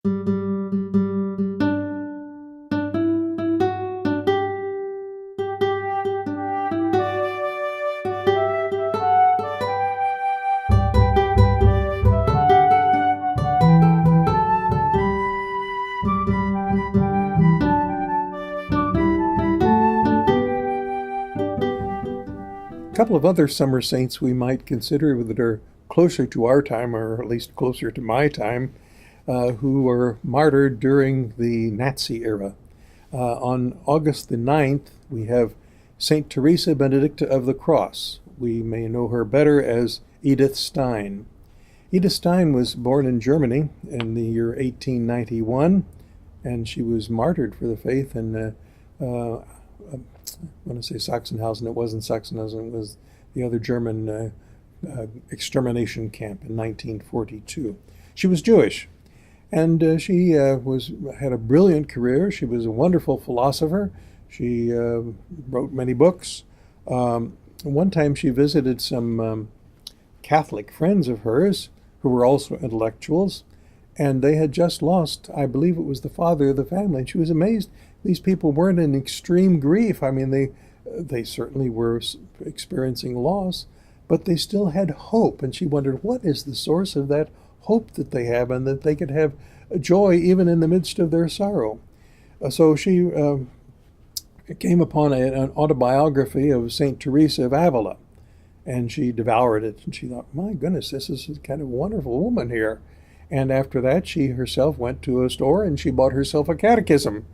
A couple of other summer saints we might consider that are closer to our time, or at least closer to my time, who were martyred during the Nazi era. On August the 9th, we have St. Teresa Benedicta of the Cross. We may know her better as Edith Stein. Edith Stein was born in Germany in the year 1891, and she was martyred for the faith in I want to say Sachsenhausen. It wasn't Sachsenhausen. It was the other German extermination camp in 1942. She was Jewish, and she had a brilliant career. She was a wonderful philosopher. She wrote many books. One time she visited some Catholic friends of hers who were also intellectuals, and they had just lost, I believe it was the father of the family, and she was amazed. These people weren't in extreme grief. I mean, they certainly were experiencing loss, but they still had hope. And she wondered, what is the source of that hope that they have, and that they could have joy even in the midst of their sorrow? So she came upon an autobiography of St. Teresa of Avila, and she devoured it. And she thought, my goodness, this is a kind of wonderful woman here. And after that, she herself went to a store and she bought herself a catechism.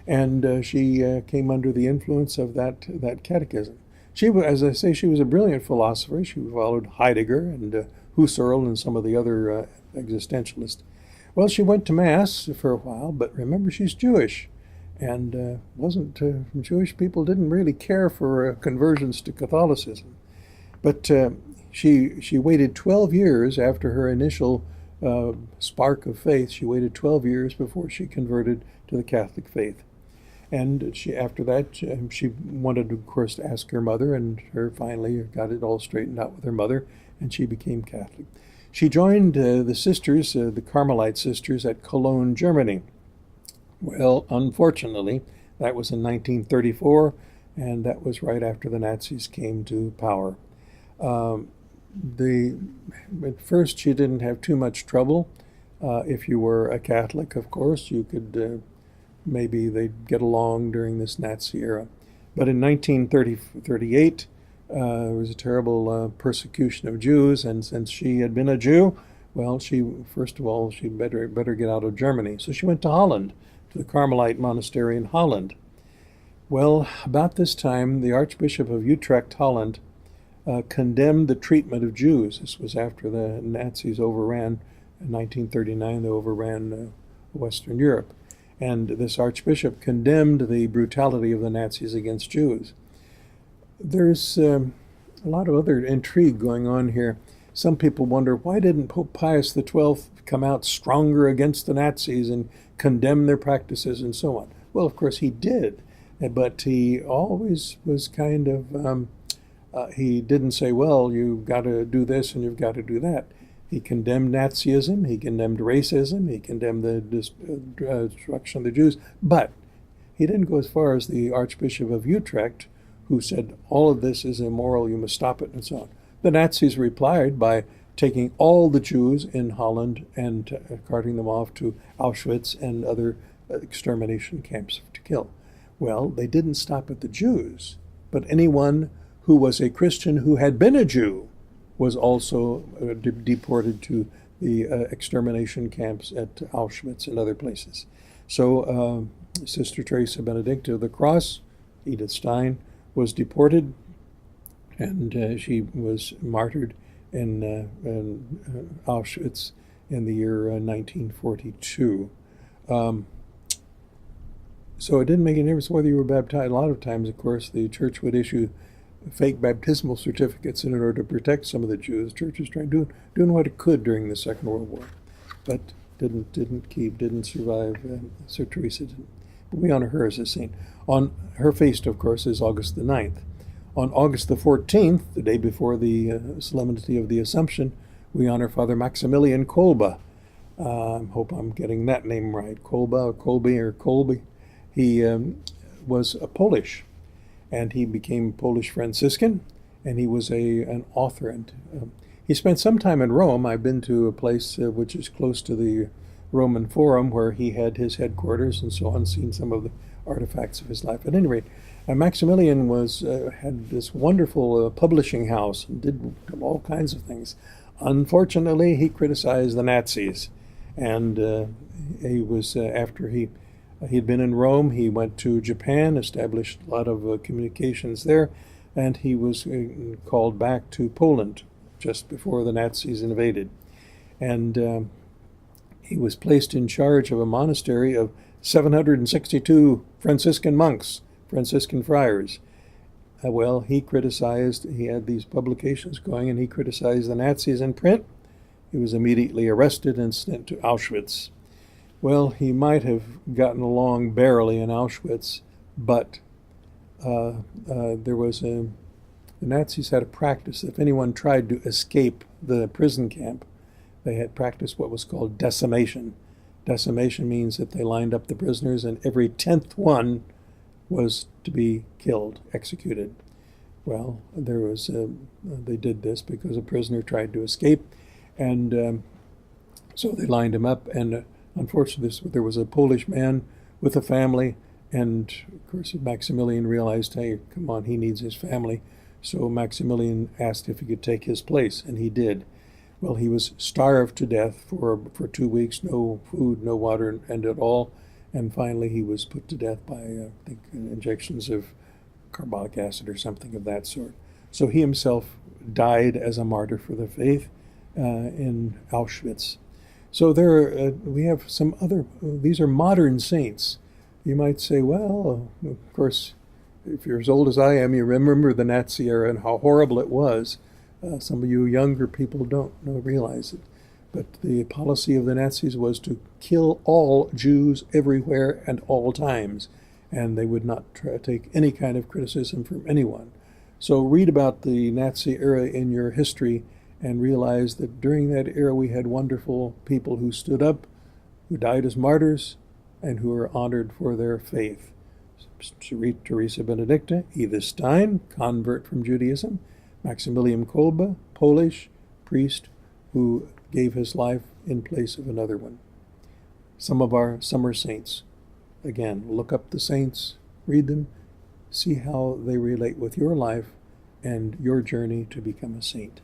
And she came under the influence of that catechism. She, as I say, she was a brilliant philosopher. She followed Heidegger and Husserl and some of the other existentialists. Well, she went to Mass for a while, but remember, she's Jewish, and Jewish people didn't really care for conversions to Catholicism. But she waited 12 years after her initial spark of faith. She waited 12 years before she converted to the Catholic faith. And after that, she wanted, of course, to ask her mother, and finally got it all straightened out with her mother, and she became Catholic. She joined the sisters, the Carmelite sisters, at Cologne, Germany. Well, unfortunately, that was in 1934, and that was right after the Nazis came to power. At first, she didn't have too much trouble. If you were a Catholic, of course, you could maybe they'd get along during this Nazi era. But in 1938, there was a terrible persecution of Jews, and since she had been a Jew, well, she better get out of Germany. So she went to Holland, to the Carmelite monastery in Holland. Well, about this time, the Archbishop of Utrecht, Holland, condemned the treatment of Jews. This was after the Nazis overran, in 1939, they overran Western Europe. And this archbishop condemned the brutality of the Nazis against Jews. There's a lot of other intrigue going on here. Some people wonder, why didn't Pope Pius XII come out stronger against the Nazis and condemn their practices and so on? Well, of course he did, but he always was kind of, he didn't say, well, you've got to do this and you've got to do that. He condemned Nazism, he condemned racism, he condemned the destruction of the Jews, but he didn't go as far as the Archbishop of Utrecht, who said, all of this is immoral, you must stop it, and so on. The Nazis replied by taking all the Jews in Holland and carting them off to Auschwitz and other extermination camps to kill. Well, they didn't stop at the Jews, but anyone who was a Christian who had been a Jew was also deported to the extermination camps at Auschwitz and other places. So Sister Teresa Benedicta of the Cross, Edith Stein, was deported, and she was martyred in Auschwitz in the year 1942. So it didn't make any difference whether you were baptized. A lot of times, of course, the church would issue fake baptismal certificates in order to protect some of the Jews. The church was doing what it could during the Second World War, but didn't survive. So Teresa didn't. But we honor her as a saint. On her feast, of course, is August the 9th. On August the 14th, the day before the Solemnity of the Assumption, we honor Father Maximilian Kolbe. I hope I'm getting that name right, Kolbe or Kolbe or Kolbe. He was a Polish, and he became Polish Franciscan, and he was an author. And he spent some time in Rome. I've been to a place which is close to the Roman Forum where he had his headquarters and so on, seen some of the artifacts of his life. At any rate, Maximilian had this wonderful publishing house and did all kinds of things. Unfortunately, he criticized the Nazis, and he was after he'd been in Rome. He went to Japan, established a lot of communications there, and he was called back to Poland just before the Nazis invaded. And he was placed in charge of a monastery of 762 Franciscan monks, Franciscan friars. Well, he had these publications going, and he criticized the Nazis in print. He was immediately arrested and sent to Auschwitz. Well, he might have gotten along barely in Auschwitz, but the Nazis had a practice. If anyone tried to escape the prison camp, they had practiced what was called decimation. Decimation means that they lined up the prisoners, and every 10th one was to be killed, executed. Well, they did this because a prisoner tried to escape, and so they lined him up. And unfortunately, there was a Polish man with a family, and of course Maximilian realized, hey, come on, he needs his family. So Maximilian asked if he could take his place, and he did. Well, he was starved to death for 2 weeks, no food, no water, and at all. And finally, he was put to death by, I think, injections of carbolic acid or something of that sort. So he himself died as a martyr for the faith in Auschwitz. So we have some other, these are modern saints. You might say, well, of course, if you're as old as I am, you remember the Nazi era and how horrible it was. Some of you younger people don't realize it. But the policy of the Nazis was to kill all Jews everywhere and all times, and they would not take any kind of criticism from anyone. So read about the Nazi era in your history and realize that during that era we had wonderful people who stood up, who died as martyrs, and who were honored for their faith. Teresa Benedicta, Edith Stein, convert from Judaism, Maximilian Kolbe, Polish priest who gave his life in place of another one. Some of our summer saints. Again, look up the saints, read them, see how they relate with your life and your journey to become a saint.